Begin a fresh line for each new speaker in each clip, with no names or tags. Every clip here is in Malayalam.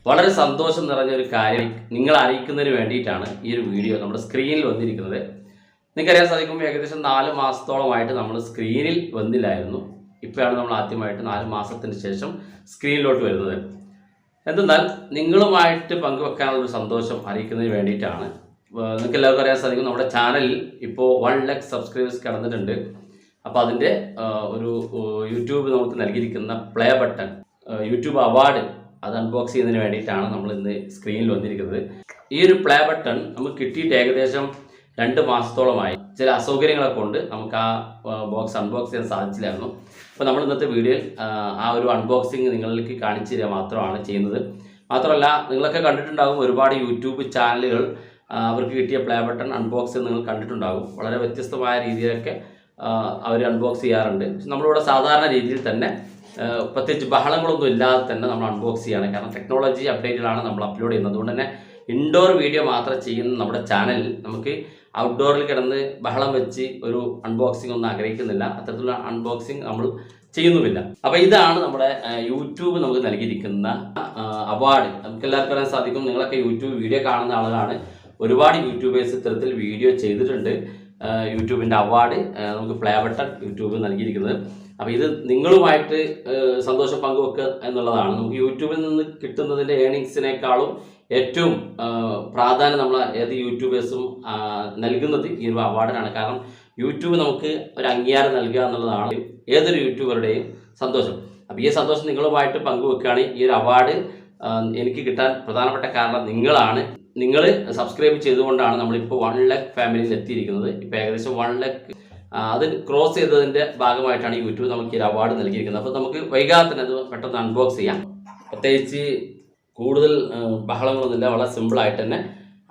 വളരെ സന്തോഷം നിറഞ്ഞ ഒരു കാര്യം നിങ്ങൾ അറിയിക്കുന്നതിന് വേണ്ടിയിട്ടാണ് ഈ ഒരു വീഡിയോ നമ്മുടെ സ്ക്രീനിൽ വന്നിരിക്കുന്നത്. നിങ്ങൾക്കറിയാൻ സാധിക്കും, ഏകദേശം 4 മാസത്തോളമായിട്ട് നമ്മൾ സ്ക്രീനിൽ വന്നില്ലായിരുന്നു. ഇപ്പോഴാണ് നമ്മൾ ആദ്യമായിട്ട് 4 മാസത്തിന് ശേഷം സ്ക്രീനിലോട്ട് വരുന്നത്. എന്തെന്നാൽ നിങ്ങളുമായിട്ട് പങ്കുവെക്കാനുള്ളൊരു സന്തോഷം അറിയിക്കുന്നതിന് വേണ്ടിയിട്ടാണ്. നിങ്ങൾക്ക് എല്ലാവർക്കും അറിയാൻ സാധിക്കും, നമ്മുടെ ചാനലിൽ ഇപ്പോൾ 1 ലക്ഷം സബ്സ്ക്രൈബേഴ്സ് കടന്നിട്ടുണ്ട്. അപ്പോൾ അതിൻ്റെ ഒരു യൂട്യൂബ് നമുക്ക് നൽകിയിരിക്കുന്ന പ്ലേ ബട്ടൺ, യൂട്യൂബ് അവാർഡ്, അത് അൺബോക്സ് ചെയ്യുന്നതിന് വേണ്ടിയിട്ടാണ് നമ്മൾ ഇന്ന് സ്ക്രീനിൽ വന്നിരിക്കുന്നത്. ഈ ഒരു പ്ലേ ബട്ടൺ നമുക്ക് കിട്ടിയിട്ട് ഏകദേശം 2 മാസത്തോളമായി. ചില അസൗകര്യങ്ങളൊക്കെ കൊണ്ട് നമുക്ക് ആ ബോക്സ് അൺബോക്സ് ചെയ്യാൻ സാധിച്ചില്ലായിരുന്നു. അപ്പോൾ നമ്മൾ ഇന്നത്തെ വീഡിയോയിൽ ആ ഒരു അൺബോക്സിങ് നിങ്ങൾക്ക് കാണിച്ചു തരിക മാത്രമാണ് ചെയ്യുന്നത്. മാത്രമല്ല, നിങ്ങളൊക്കെ കണ്ടിട്ടുണ്ടാകും, ഒരുപാട് യൂട്യൂബ് ചാനലുകൾ അവർക്ക് കിട്ടിയ പ്ലേ ബട്ടൺ അൺബോക്സ് നിങ്ങൾ കണ്ടിട്ടുണ്ടാകും. വളരെ വ്യത്യസ്തമായ രീതിയിലൊക്കെ അവർ അൺബോക്സ് ചെയ്യാറുണ്ട്. പക്ഷെ നമ്മളിവിടെ സാധാരണ രീതിയിൽ തന്നെ പ്രത്യേകിച്ച് ബഹളങ്ങളൊന്നും ഇല്ലാതെ തന്നെ നമ്മൾ അൺബോക്സ് ചെയ്യാണ്. കാരണം ടെക്നോളജി അപ്ഡേറ്റിലാണ് നമ്മൾ അപ്ലോഡ് ചെയ്യുന്നത്. അതുകൊണ്ട് തന്നെ ഇൻഡോർ വീഡിയോ മാത്രം ചെയ്യുന്ന നമ്മുടെ ചാനലിൽ നമുക്ക് ഔട്ട്ഡോറിൽ കിടന്ന് ബഹളം വെച്ച് ഒരു അൺബോക്സിംഗ് ഒന്നും ആഗ്രഹിക്കുന്നില്ല. അത്തരത്തിലുള്ള അൺബോക്സിംഗ് നമ്മൾ ചെയ്യുന്നുമില്ല. അപ്പോൾ ഇതാണ് നമ്മുടെ യൂട്യൂബ് നമുക്ക് നൽകിയിരിക്കുന്ന അവാർഡ്. നമുക്ക് എല്ലാവർക്കും അറിയാൻ സാധിക്കും, നിങ്ങളൊക്കെ യൂട്യൂബ് വീഡിയോ കാണുന്ന ആളുകളാണ്. ഒരുപാട് യൂട്യൂബേഴ്സ് ഇത്തരത്തിൽ വീഡിയോ ചെയ്തിട്ടുണ്ട്. യൂട്യൂബിൻ്റെ അവാർഡ് നമുക്ക് പ്ലേ ബട്ടൺ യൂട്യൂബ് നൽകിയിരിക്കുന്നത്. അപ്പോൾ ഇത് നിങ്ങളുമായിട്ട് സന്തോഷം പങ്കുവെക്കുക എന്നുള്ളതാണ്. നമുക്ക് യൂട്യൂബിൽ നിന്ന് കിട്ടുന്നതിൻ്റെ ഏണിങ്സിനേക്കാളും ഏറ്റവും പ്രാധാന്യം നമ്മൾ ഏത് യൂട്യൂബേഴ്സും നൽകുന്നത് ഈ ഒരു അവാർഡിനാണ്. കാരണം യൂട്യൂബ് നമുക്ക് ഒരു അംഗീകാരം നൽകുക എന്നുള്ളതാണ് ഏതൊരു യൂട്യൂബറുടെയും സന്തോഷം. അപ്പോൾ ഈ സന്തോഷം നിങ്ങളുമായിട്ട് പങ്കുവെക്കുകയാണ്. ഈ ഒരു അവാർഡ് എനിക്ക് കിട്ടാൻ പ്രധാനപ്പെട്ട കാരണം നിങ്ങളാണ്. നിങ്ങൾ സബ്സ്ക്രൈബ് ചെയ്തുകൊണ്ടാണ് നമ്മളിപ്പോൾ 1 ലക്ഷം ഫാമിലിയിൽ എത്തിയിരിക്കുന്നത്. ഇപ്പോൾ ഏകദേശം 1 ലക്ഷം അത് ക്രോസ് ചെയ്തതിൻ്റെ ഭാഗമായിട്ടാണ് യൂട്യൂബ് നമുക്ക് ഈ അവാർഡ് നൽകിയിരിക്കുന്നത്. അപ്പോൾ നമുക്ക് വൈകാതെ തന്നെ അത് പെട്ടെന്ന് അൺബോക്സ് ചെയ്യാം. പ്രത്യേകിച്ച് കൂടുതൽ ബഹളങ്ങളൊന്നുമില്ല, വളരെ സിമ്പിളായിട്ട് തന്നെ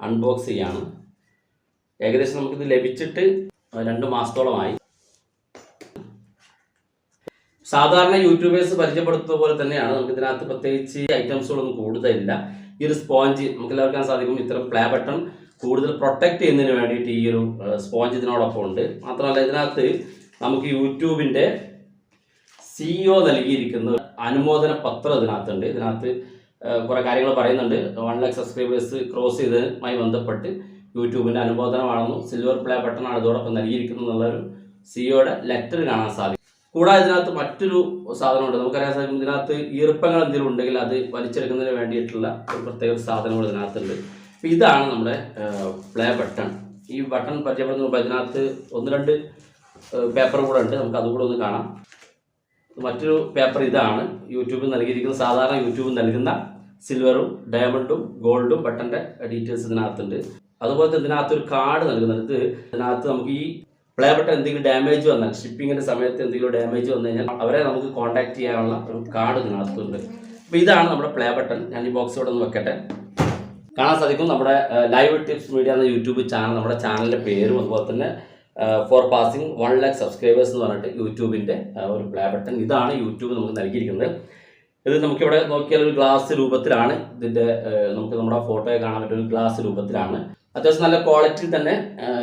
അൺബോക്സ് ചെയ്യാണ്. ഏകദേശം നമുക്കിത് ലഭിച്ചിട്ട് 2 മാസത്തോളമായി. സാധാരണ യൂട്യൂബേഴ്സ് പരിചയപ്പെടുത്തുന്ന പോലെ തന്നെയാണ്. നമുക്ക് ഇതിനകത്ത് പ്രത്യേകിച്ച് ഐറ്റംസുകളൊന്നും കൂടുതലില്ല. ഈ ഒരു സ്പോഞ്ച് നമുക്ക് എല്ലാവർക്കും സാധിക്കും, ഇത്തരം പ്ലേ ബട്ടൺ കൂടുതൽ പ്രൊട്ടക്റ്റ് ചെയ്യുന്നതിന് വേണ്ടിയിട്ട് ഈ ഒരു സ്പോഞ്ച് ഇതിനോടൊപ്പം ഉണ്ട്. മാത്രമല്ല, ഇതിനകത്ത് നമുക്ക് യൂട്യൂബിൻ്റെ CEO നൽകിയിരിക്കുന്ന അനുമോദന പത്രം ഇതിനകത്തുണ്ട്. ഇതിനകത്ത് കുറേ കാര്യങ്ങൾ പറയുന്നുണ്ട്. 1 ലക്ഷം സബ്സ്ക്രൈബേഴ്സ് ക്രോസ് ചെയ്തതുമായി ബന്ധപ്പെട്ട് യൂട്യൂബിൻ്റെ അനുമോദനമാണെന്നും സിൽവർ പ്ലേ ബട്ടണാണ് ഇതോടൊപ്പം നൽകിയിരിക്കുന്നത് എന്നുള്ളൊരു CEOയുടെ ലെറ്റർ കാണാൻ സാധിക്കും. കൂടാതെ ഇതിനകത്ത് മറ്റൊരു സാധനമുണ്ട്. നമുക്കറിയാൻ സാധിക്കും, ഇതിനകത്ത് ഈർപ്പങ്ങൾ എന്തെങ്കിലും ഉണ്ടെങ്കിൽ അത് വലിച്ചെടുക്കുന്നതിന് വേണ്ടിയിട്ടുള്ള ഒരു പ്രത്യേക സാധനങ്ങൾ ഇതിനകത്തുണ്ട്. അപ്പോൾ ഇതാണ് നമ്മുടെ പ്ലേ ബട്ടൺ. ഈ ബട്ടൺ പരിചയപ്പെടുത്തുമ്പോൾ ഇതിനകത്ത് 1-2 പേപ്പർ കൂടെ ഉണ്ട്. നമുക്ക് അതുകൂടെ ഒന്ന് കാണാം. മറ്റൊരു പേപ്പർ ഇതാണ് യൂട്യൂബിൽ നൽകിയിരിക്കുന്ന, സാധാരണ യൂട്യൂബിൽ നൽകുന്ന സിൽവറും ഡയമണ്ടും ഗോൾഡും ബട്ടൻ്റെ ഡീറ്റെയിൽസ് ഇതിനകത്തുണ്ട്. അതുപോലെ തന്നെ ഇതിനകത്തൊരു കാർഡ് നൽകുന്നുണ്ട്. ഇതിനകത്ത് നമുക്ക് ഈ പ്ലേ ബട്ടൺ എന്തെങ്കിലും ഡാമേജ് വന്നാൽ, ഷിപ്പിങ്ങിൻ്റെ സമയത്ത് എന്തെങ്കിലും ഡാമേജ് വന്നു കഴിഞ്ഞാൽ അവരെ നമുക്ക് കോൺടാക്ട് ചെയ്യാനുള്ള ഒരു കാർഡ് ഇതിനകത്തുണ്ട്. അപ്പോൾ ഇതാണ് നമ്മുടെ പ്ലേ ബട്ടൺ. ഞാൻ ഈ ബോക്സോടെ ഒന്ന് വെക്കട്ടെ. കാണാൻ സാധിക്കും, നമ്മുടെ ലൈവ് ടിപ്സ് മീഡിയ എന്ന യൂട്യൂബ് ചാനൽ, നമ്മുടെ ചാനലിൻ്റെ പേരും അതുപോലെ തന്നെ ഫോർ പാസിംഗ് 1 ലക്ഷം സബ്സ്ക്രൈബേഴ്സ് എന്ന് പറഞ്ഞിട്ട് യൂട്യൂബിൻ്റെ ഒരു പ്ലേ ബട്ടൺ. ഇതാണ് യൂട്യൂബ് നമുക്ക് നൽകിയിരിക്കുന്നത്. ഇത് നമുക്കിവിടെ നോക്കിയാൽ ഒരു ഗ്ലാസ് രൂപത്തിലാണ് ഇതിൻ്റെ, നമുക്ക് നമ്മുടെ ഫോട്ടോയെ കാണാൻ പറ്റുന്ന ഒരു ഗ്ലാസ് രൂപത്തിലാണ്. അത്യാവശ്യം നല്ല ക്വാളിറ്റിയിൽ തന്നെ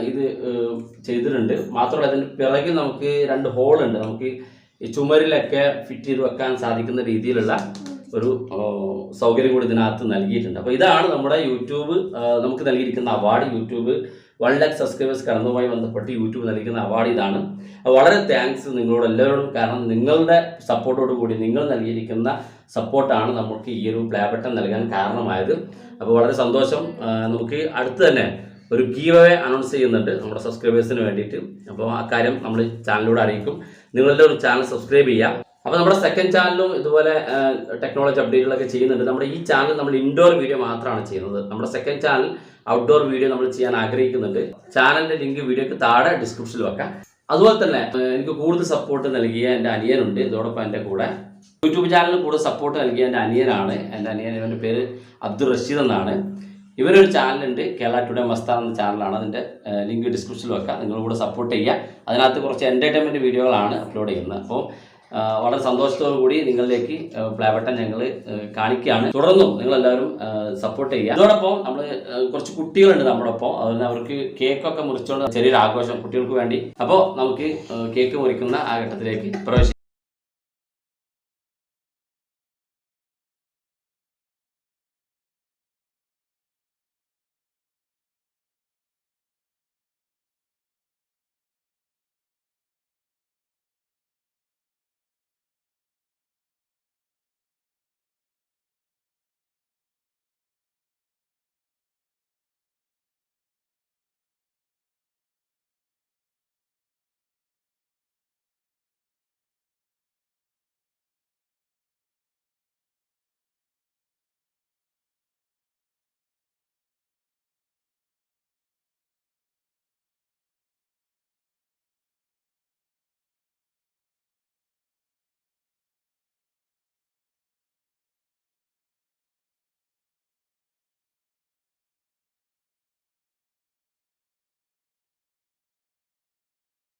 ഇത് ചെയ്തിട്ടുണ്ട്. മാത്രമല്ല, അതിൻ്റെ പിറകിൽ നമുക്ക് 2 ഹോളുണ്ട്. നമുക്ക് ഈ ചുമരിലൊക്കെ ഫിറ്റ് ചെയ്ത് വെക്കാൻ സാധിക്കുന്ന രീതിയിലുള്ള ഒരു സൗകര്യം കൂടി ഇതിനകത്ത് നൽകിയിട്ടുണ്ട്. അപ്പോൾ ഇതാണ് നമ്മുടെ യൂട്യൂബ് നമുക്ക് നൽകിയിരിക്കുന്ന അവാർഡ്. യൂട്യൂബ് 1 ലക്ഷം സബ്സ്ക്രൈബേഴ്സ് കടന്നതുമായി ബന്ധപ്പെട്ട് യൂട്യൂബ് നൽകുന്ന അവാർഡ് ഇതാണ്. വളരെ താങ്ക്സ് നിങ്ങളോട് എല്ലാവരോടും. കാരണം നിങ്ങളുടെ സപ്പോർട്ടോട് കൂടി, നിങ്ങൾ നൽകിയിരിക്കുന്ന സപ്പോർട്ടാണ് നമുക്ക് ഈ ഒരു പ്ലേ ബട്ടൺ നൽകാൻ കാരണമായത്. അപ്പോൾ വളരെ സന്തോഷം. നമുക്ക് അടുത്ത് തന്നെ ഒരു ഗീവ് അവേ അനൗൺസ് ചെയ്യുന്നുണ്ട് നമ്മുടെ സബ്സ്ക്രൈബേഴ്സിന് വേണ്ടിയിട്ട്. അപ്പോൾ ആ കാര്യം നമ്മൾ ചാനലിലൂടെ അറിയിക്കും. നിങ്ങളെല്ലാവരും ചാനൽ സബ്സ്ക്രൈബ് ചെയ്യുക. അപ്പോൾ നമ്മുടെ സെക്കൻഡ് ചാനലും ഇതുപോലെ ടെക്നോളജി അപ്ഡേറ്റുകളൊക്കെ ചെയ്യുന്നുണ്ട്. നമ്മുടെ ഈ ചാനൽ നമ്മൾ ഇൻഡോർ വീഡിയോ മാത്രമാണ് ചെയ്യുന്നത്. നമ്മുടെ സെക്കൻഡ് ചാനൽ ഔട്ട്ഡോർ വീഡിയോ നമ്മൾ ചെയ്യാൻ ആഗ്രഹിക്കുന്നുണ്ട്. ചാനലിൻ്റെ ലിങ്ക് വീഡിയോക്ക് താഴെ ഡിസ്ക്രിപ്ഷനിൽ വെക്കാം. അതുപോലെ തന്നെ എനിക്ക് കൂടുതൽ സപ്പോർട്ട് നൽകിയ എൻ്റെ അനിയനുണ്ട് ഇതോടൊപ്പം എൻ്റെ കൂടെ. യൂട്യൂബ് ചാനലിൽ കൂടുതൽ സപ്പോർട്ട് നൽകിയ എൻ്റെ അനിയനാണ്. എൻ്റെ അനിയൻ, ഇവൻ്റെ പേര് അബ്ദുൾ റഷീദ് എന്നാണ്. ഇവരൊരു ചാനലുണ്ട്, കേരള ടുഡേ മസ്താൻ എന്ന ചാനലാണ്. അതിൻ്റെ ലിങ്ക് ഡിസ്ക്രിപ്ഷനിൽ വെക്കാം. നിങ്ങൾ കൂടെ സപ്പോർട്ട് ചെയ്യുക. അതിനകത്ത് കുറച്ച് എൻ്റർടൈൻമെൻറ്റ് വീഡിയോകളാണ് അപ്ലോഡ് ചെയ്യുന്നത്. അപ്പോൾ വളരെ സന്തോഷത്തോടു കൂടി നിങ്ങളിലേക്ക് പ്ലേ ബട്ടൺ ഞങ്ങൾ കാണിക്കുകയാണ്. തുടർന്നും നിങ്ങളെല്ലാവരും സപ്പോർട്ട് ചെയ്യുക. അതോടൊപ്പം നമ്മൾ കുറച്ച് കുട്ടികളുണ്ട് നമ്മോടൊപ്പം. അതുപോലെ അവർക്ക് കേക്കൊക്കെ മുറിച്ചുകൊണ്ട് ചെറിയൊരു ആഘോഷം കുട്ടികൾക്ക് വേണ്ടി. അപ്പോൾ നമുക്ക് കേക്ക് മുറിക്കുന്ന ആ ഘട്ടത്തിലേക്ക് പ്രവേശിക്കാം.